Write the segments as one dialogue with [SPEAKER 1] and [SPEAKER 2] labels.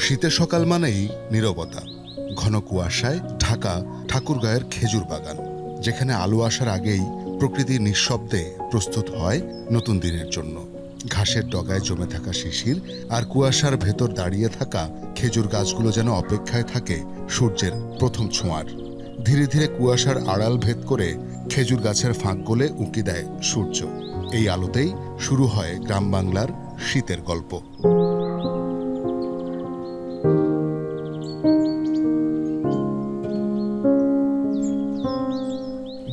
[SPEAKER 1] শীতের সকাল মানেই নীরবতা, ঘন কুয়াশায় ঢাকা ঠাকুরগাঁয়ের খেজুর বাগান, যেখানে আলো আসার আগেই প্রকৃতি নিঃশব্দে প্রস্তুত হয় নতুন দিনের জন্য। ঘাসের ডগায় জমে থাকা শিশির আর কুয়াশার ভেতর দাঁড়িয়ে থাকা খেজুর গাছগুলো যেন অপেক্ষায় থাকে সূর্যের প্রথম ছোঁয়ার। ধীরে ধীরে কুয়াশার আড়াল ভেদ করে খেজুর গাছের ফাঁক গলে উঁকি দেয় সূর্য। এই আলোতেই শুরু হয় গ্রাম বাংলার শীতের গল্প।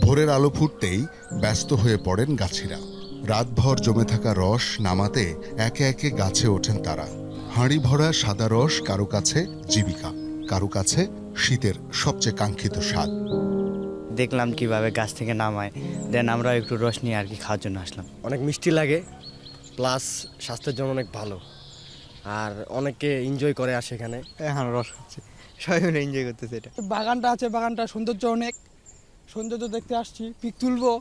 [SPEAKER 1] ভোরের আলো ফুটতেই ব্যস্ত হয়ে পড়েন গাছিরা। রাতভর জমে থাকা রস নামাতে একে একে গাছে ওঠেন তারা। হাঁড়ি ভরা সাদা রস কারো কাছে জীবিকা, কারো কাছে শীতের সবচেয়ে কাঙ্ক্ষিত স্বাদ।
[SPEAKER 2] দেখলাম কিভাবে গাছ থেকে নামায়, দেন আমরা একটু রস নিয়ে আর কি খাওয়ার জন্য আসলাম।
[SPEAKER 3] অনেক মিষ্টি লাগে, প্লাস স্বাস্থ্যের জন্য অনেক ভালো, আর অনেকে এনজয় করে আসে এখানে।
[SPEAKER 2] এখন রস খাচ্ছে, সবাই মিলে এনজয় করতেছে। এটা
[SPEAKER 4] বাগানটা আছে, বাগানটা সৌন্দর্য অনেক, সৌন্দর্য দেখতে আসছি, পিক তুলবো।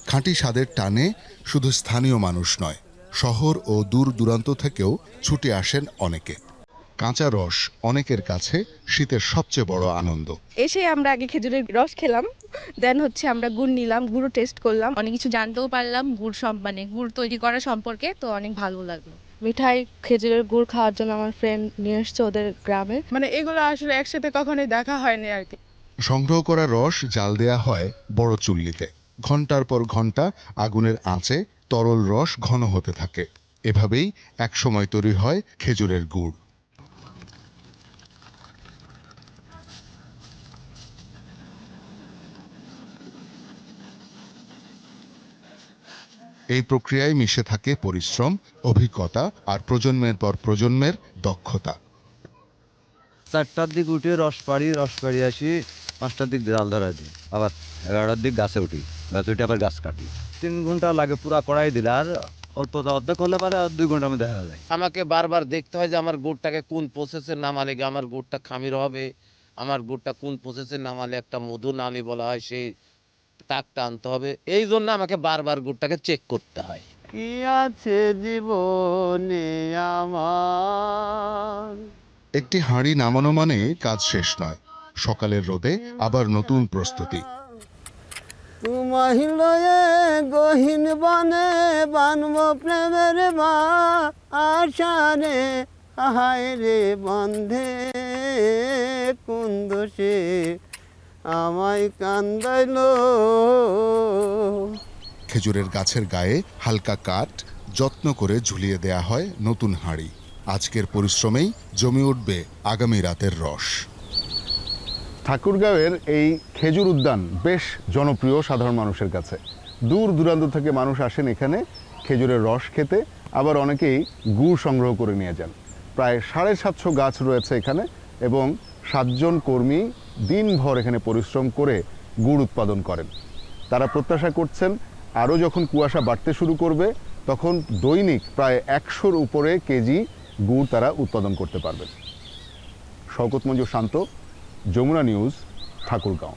[SPEAKER 1] খাঁটি স্বাদের টানে শুধু স্থানীয় মানুষ নয়, শহর ও দূর দূরান্ত থেকেও ছুটে আসেন অনেকে। কাঁচা রস অনেকের কাছে শীতের সবচেয়ে বড় আনন্দ।
[SPEAKER 5] এসে আমরা আগে খেজুরের রস খেলাম, দেন আমরা গুড় নিলাম, গুড়ও টেস্ট করলাম,
[SPEAKER 6] অনেক কিছু জানতেও পারলাম গুড় মানে গুড় তৈরি করা সম্পর্কে, তো অনেক ভালো লাগলো।
[SPEAKER 5] মিঠাই খেজুরের গুড় খাওয়ার জন্য আমার ফ্রেন্ড নিয়ে এসছে ওদের গ্রামে।
[SPEAKER 4] মানে এগুলো আসলে একসাথে কখনোই দেখা হয়নি আর কি।
[SPEAKER 1] সংগ্রহ করা রস জাল দেয়া হয় বড় চুল্লিতে। ঘন্টার পর ঘন্টা আগুনের আঁচে তরল রস ঘন হতে থাকে। এভাবেই একসময় তৈরি হয় খেজুরের গুড়। এই প্রক্রিয়ায় মিশে থাকে পরিশ্রম, অভিজ্ঞতা আর প্রজন্মের পর প্রজন্মের দক্ষতা।
[SPEAKER 7] 4টার দিক উঠে রস পাড়ি আসি, 5টার দিক জাল ধরা দিই, আবার 11টার দিক গাছে উঠি, গাছে উঠে আবার গাছ কাটি। 3 ঘন্টা লাগে পুরা কড়াই দিলে, আর অল্প অর্ধেক হলে পারে আর 2 ঘন্টার মধ্যে দেখা যায়।
[SPEAKER 8] আমাকে বারবার দেখতে হয় যে আমার গুড়টাকে কোন প্রসেসে নামালে আমার গুড়টা খামির হবে, আমার গুড়টা কোন প্রসেসে নামালে একটা মধু নালি বলা হয় সেই তাকটা আনতে হবে। এই জন্য আমাকে বারবার গুড়টাকে চেক করতে হয়।
[SPEAKER 7] কি আছে জীবনে আমার।
[SPEAKER 1] একটি হাঁড়ি নামানো মানে কাজ শেষ নয়, সকালের রোদে আবার নতুন প্রস্তুতি।
[SPEAKER 7] তোমায় লয়ে গহীন বনে বানব প্রেমের আশারে, হায় রে বন্ধে কোন দোষে আমায় কান্দাইল।
[SPEAKER 1] খেজুরের গাছের গায়ে হালকা কাঠ যত্ন করে ঝুলিয়ে দেয়া হয় নতুন হাঁড়ি। আজকের পরিশ্রমেই জমে উঠবে আগামী রাতের রস।
[SPEAKER 9] ঠাকুরগাঁওয়ের এই খেজুর উদ্যান বেশ জনপ্রিয় সাধারণ মানুষের কাছে। দূর দূরান্ত থেকে মানুষ আসেন এখানে খেজুরের রস খেতে, আবার অনেকেই গুড় সংগ্রহ করে নিয়ে যান। প্রায় 750 গাছ রয়েছে এখানে, এবং 7 জন কর্মী দিনভর এখানে পরিশ্রম করে গুড় উৎপাদন করেন। তারা প্রত্যাশা করছেন আরও যখন কুয়াশা বাড়তে শুরু করবে তখন দৈনিক প্রায় 100-র উপরে কেজি গুড় তারা উৎপাদন করতে পারবেন। শওকত মঞ্জুর শান্ত, যমুনা নিউজ, ঠাকুরগাঁও।